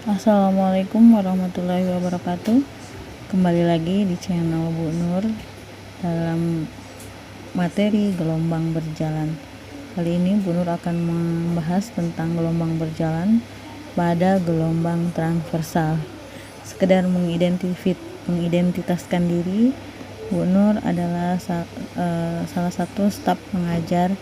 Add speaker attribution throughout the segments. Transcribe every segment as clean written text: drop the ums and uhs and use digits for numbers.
Speaker 1: Assalamualaikum warahmatullahi wabarakatuh. Kembali lagi di channel Bu Nur dalam materi gelombang berjalan. Kali ini Bu Nur akan membahas tentang gelombang berjalan pada gelombang transversal. Sekedar mengidentitaskan diri, Bu Nur adalah salah satu staf pengajar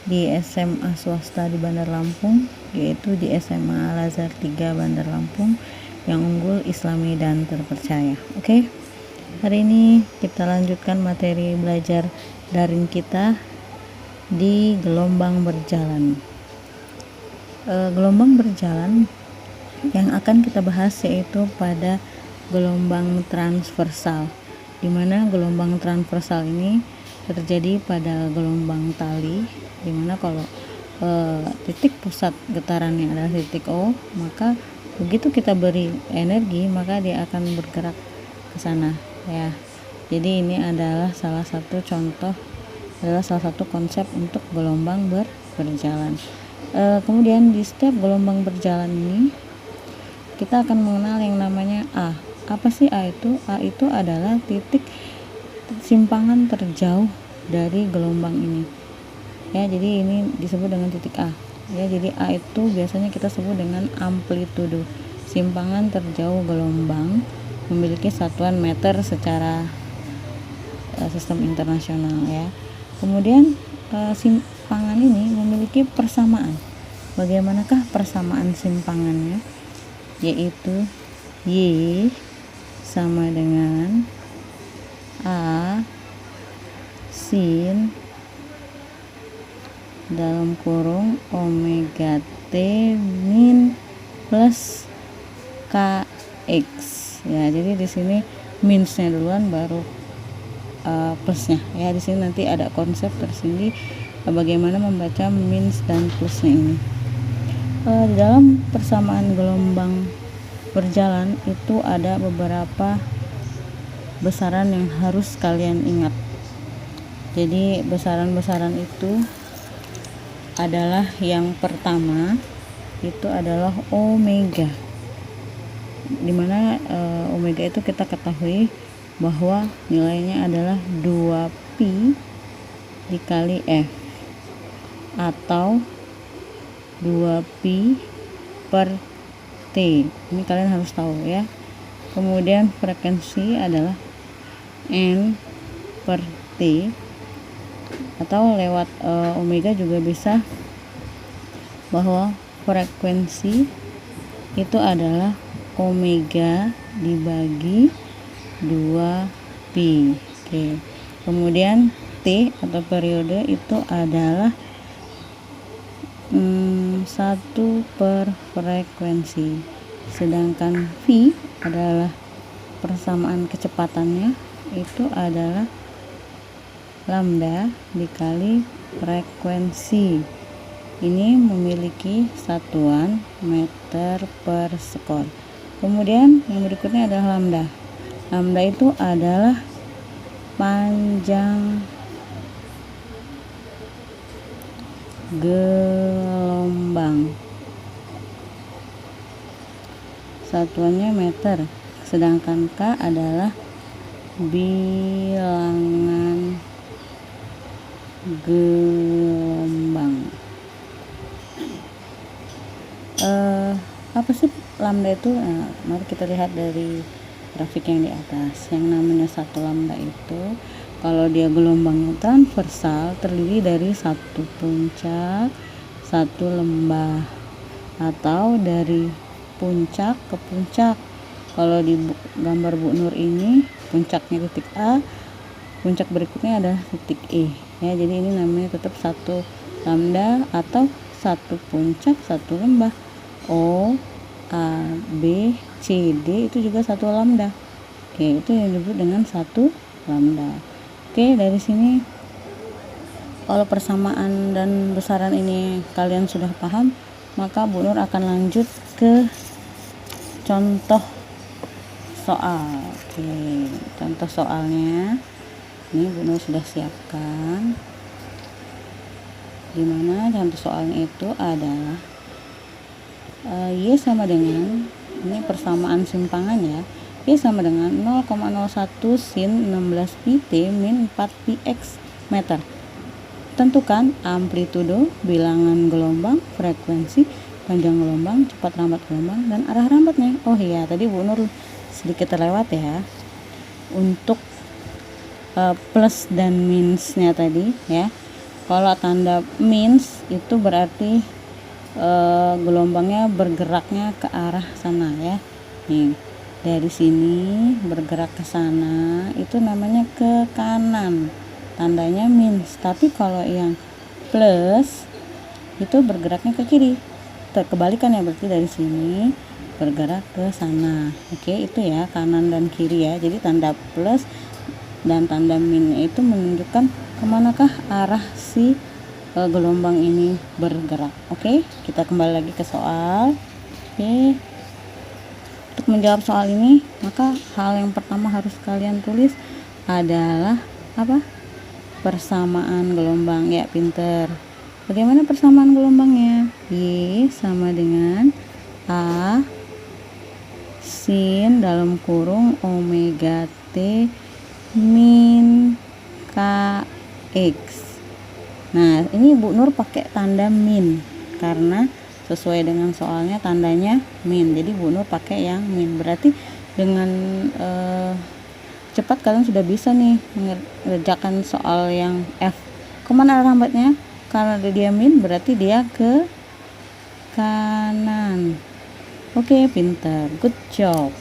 Speaker 1: di SMA swasta di Bandar Lampung, yaitu di SMA Al-Azhar 3 Bandar Lampung, yang unggul, islami, dan terpercaya. Oke, hari ini kita lanjutkan materi belajar daring kita di gelombang berjalan. Gelombang berjalan yang akan kita bahas yaitu pada gelombang transversal, di mana gelombang transversal ini terjadi pada gelombang tali, dimana kalau titik pusat getarannya adalah titik O, maka begitu kita beri energi maka dia akan bergerak ke sana ya. Jadi ini adalah salah satu konsep untuk gelombang berjalan. Kemudian di setiap gelombang berjalan ini kita akan mengenal yang namanya A. Apa sih A itu? A itu adalah titik simpangan terjauh dari gelombang ini ya, jadi ini disebut dengan titik A ya. Jadi A itu biasanya kita sebut dengan amplitudo, simpangan terjauh gelombang, memiliki satuan meter secara sistem internasional ya. Kemudian simpangan ini memiliki persamaan. Bagaimanakah persamaan simpangannya? Yaitu Y sama dengan A sin dalam kurung omega T min plus KX ya. Jadi di sini minusnya duluan baru plusnya ya. Di sini nanti ada konsep tersendiri bagaimana membaca minus dan plusnya ini. Di dalam persamaan gelombang berjalan itu ada beberapa besaran yang harus kalian ingat. Jadi besaran-besaran itu adalah yang pertama itu adalah omega, dimana omega itu kita ketahui bahwa nilainya adalah 2pi dikali F atau 2pi per T. Ini kalian harus tahu ya. Kemudian frekuensi adalah N per T, atau lewat omega juga bisa bahwa frekuensi itu adalah omega dibagi 2pi. Oke. Kemudian T atau periode itu adalah 1 per frekuensi, sedangkan V adalah persamaan kecepatannya, itu adalah lambda dikali frekuensi. Ini memiliki satuan meter per sekon. Kemudian yang berikutnya adalah lambda. Lambda itu adalah panjang gelombang, satuannya meter, sedangkan K adalah bilangan gelombang. Apa sih lambda itu? Nah, mari kita lihat dari grafik yang di atas. Yang namanya satu lambda itu kalau dia gelombangnya transversal terdiri dari satu puncak, satu lembah, atau dari puncak ke puncak. Kalau di gambar Bu Nur ini puncaknya titik A, puncak berikutnya adalah titik E ya. Jadi ini namanya tetap satu lambda atau satu puncak satu lembah. O, A, B, C, D itu juga satu lambda. Oke, itu yang disebut dengan satu lambda. Oke, dari sini kalau persamaan dan besaran ini kalian sudah paham, maka Bu Nur akan lanjut ke contoh soal. Oke, contoh soalnya ini Bu Nur sudah siapkan, dimana contoh soalnya itu adalah Y sama dengan ini persamaan simpangan ya. Y sama dengan 0,01 sin 16 pi T min 4 pi X meter. Tentukan amplitudo, bilangan gelombang, frekuensi, panjang gelombang, cepat lambat gelombang, dan arah rambatnya. Oh iya, tadi Bu Nur sedikit terlewat ya. Untuk plus dan minusnya tadi ya. Kalau tanda minus itu berarti gelombangnya bergeraknya ke arah sana ya. Nih, dari sini bergerak ke sana itu namanya ke kanan, tandanya minus. Tapi kalau yang plus itu bergeraknya ke kiri, kebalikan ya, berarti dari sini bergerak ke sana. Oke, itu ya, kanan dan kiri ya. Jadi tanda plus dan tanda min itu menunjukkan kemanakah arah si gelombang ini bergerak. Oke, kita kembali lagi ke soal. Oke, untuk menjawab soal ini, maka hal yang pertama harus kalian tulis adalah apa? Persamaan gelombang. Ya, pinter. Bagaimana persamaan gelombangnya? Y sama dengan A sin dalam kurung omega T min kx. Nah, ini Bu Nur pakai tanda min karena sesuai dengan soalnya tandanya min. Jadi Bu Nur pakai yang min. Berarti dengan cepat kalian sudah bisa nih mengerjakan soal yang F. Kemana arah lambatnya? Karena dia min berarti dia ke kanan. Oke, pintar. Good job.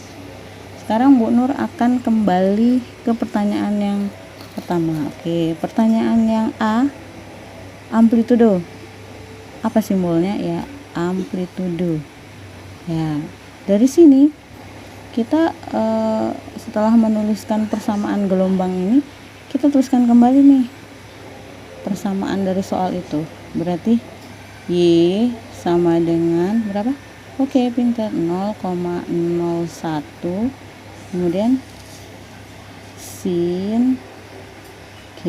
Speaker 1: Sekarang Bu Nur akan kembali ke pertanyaan yang pertama. Oke, pertanyaan yang A, amplitudo. Apa simbolnya? Ya, amplitudo. Ya, dari sini kita setelah menuliskan persamaan gelombang ini, kita tuliskan kembali nih persamaan dari soal itu. Berarti Y sama dengan berapa? Oke, pintar. 0,01, kemudian sin K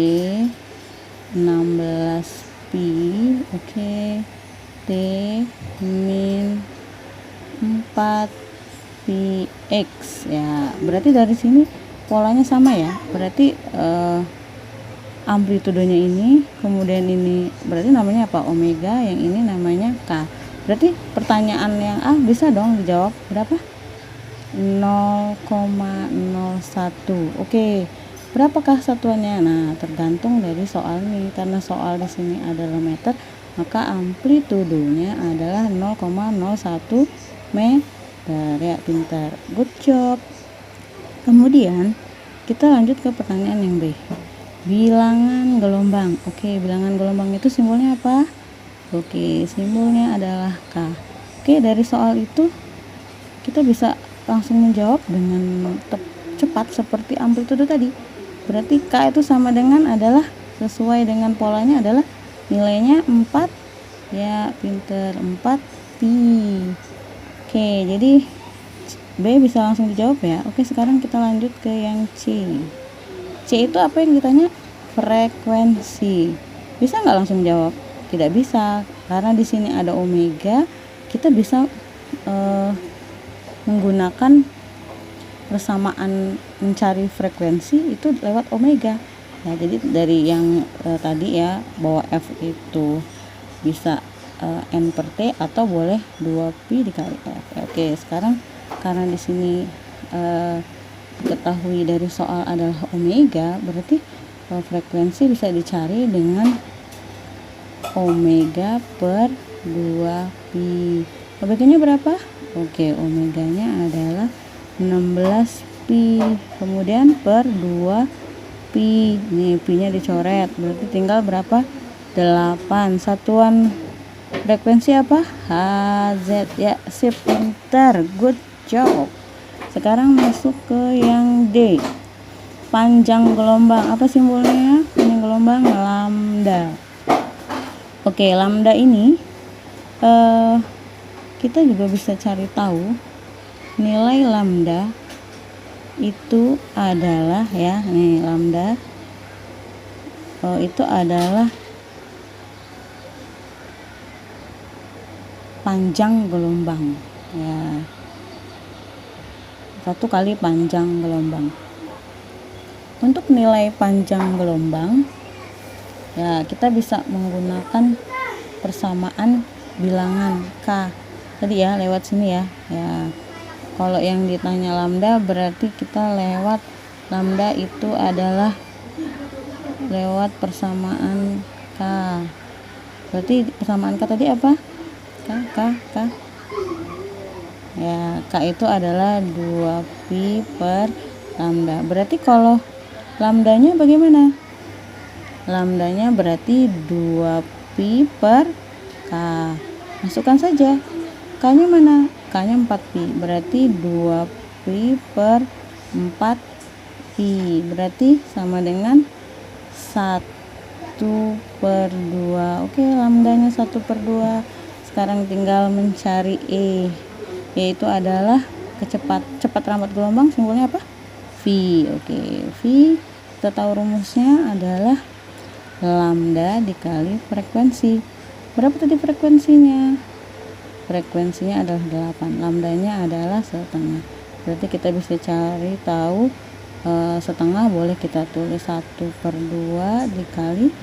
Speaker 1: 16 pi, oke, T min 4 pi X ya. Berarti dari sini polanya sama ya. Berarti amplitudonya ini, kemudian ini berarti namanya apa? Omega, yang ini namanya K. Berarti pertanyaan yang A bisa dong dijawab berapa? 0,01. Oke. Berapakah satuannya? Nah, tergantung dari soal ini. Karena soal di sini adalah meter, maka amplitudonya adalah 0,01 meter. Ya, pintar. Good job. Kemudian kita lanjut ke pertanyaan yang B. Bilangan gelombang. Oke, bilangan gelombang itu simbolnya apa? Oke, simbolnya adalah K. Oke, dari soal itu kita bisa langsung menjawab dengan cepat seperti amplitudo tadi. Berarti K itu sama dengan adalah sesuai dengan polanya adalah nilainya 4. Ya, pinter, 4 pi. Oke, jadi B bisa langsung dijawab ya. Oke, sekarang kita lanjut ke yang C. C itu apa yang ditanya? Frekuensi. Bisa nggak langsung jawab? Tidak bisa, karena di sini ada omega. Kita bisa menggunakan persamaan mencari frekuensi itu lewat omega. Nah, jadi dari yang tadi ya, bahwa F itu bisa N per T atau boleh 2 pi dikali F. Oke, sekarang karena di sini ketahui dari soal adalah omega, berarti frekuensi bisa dicari dengan omega per 2 pi. Omeganya berapa? Oke, omeganya adalah 16 pi, kemudian per 2 pi. Nih, pi-nya dicoret, berarti tinggal berapa? 8. Satuan frekuensi apa? Hz. Ya, sip, pintar. Good job. Sekarang masuk ke yang D. Panjang gelombang. Apa simbolnya? Panjang gelombang lambda. Oke, lambda ini kita juga bisa cari tahu nilai lambda itu adalah ya, nih lambda itu adalah panjang gelombang ya. 1 kali panjang gelombang. Untuk nilai panjang gelombang, ya kita bisa menggunakan persamaan bilangan K. Tadi ya lewat sini ya. Ya. Kalau yang ditanya lambda berarti kita lewat lambda itu adalah lewat persamaan K. Berarti persamaan K tadi apa? K. Ya, K itu adalah 2pi per lambda. Berarti kalau lambdanya bagaimana? Lambdanya berarti 2pi per K. Masukkan saja. K-nya mana? K-nya 4pi. Berarti 2pi per 4pi. Berarti sama dengan 1/2. Oke, lambdanya 1/2. Sekarang tinggal mencari E, yaitu adalah cepat rambat gelombang, simbolnya apa? V. Oke, V kita tahu rumusnya adalah lambda dikali frekuensi. Berapa tadi frekuensinya? Frekuensinya adalah 8, lambdanya adalah setengah. Berarti kita bisa cari tahu setengah, boleh kita tulis 1/2 dikali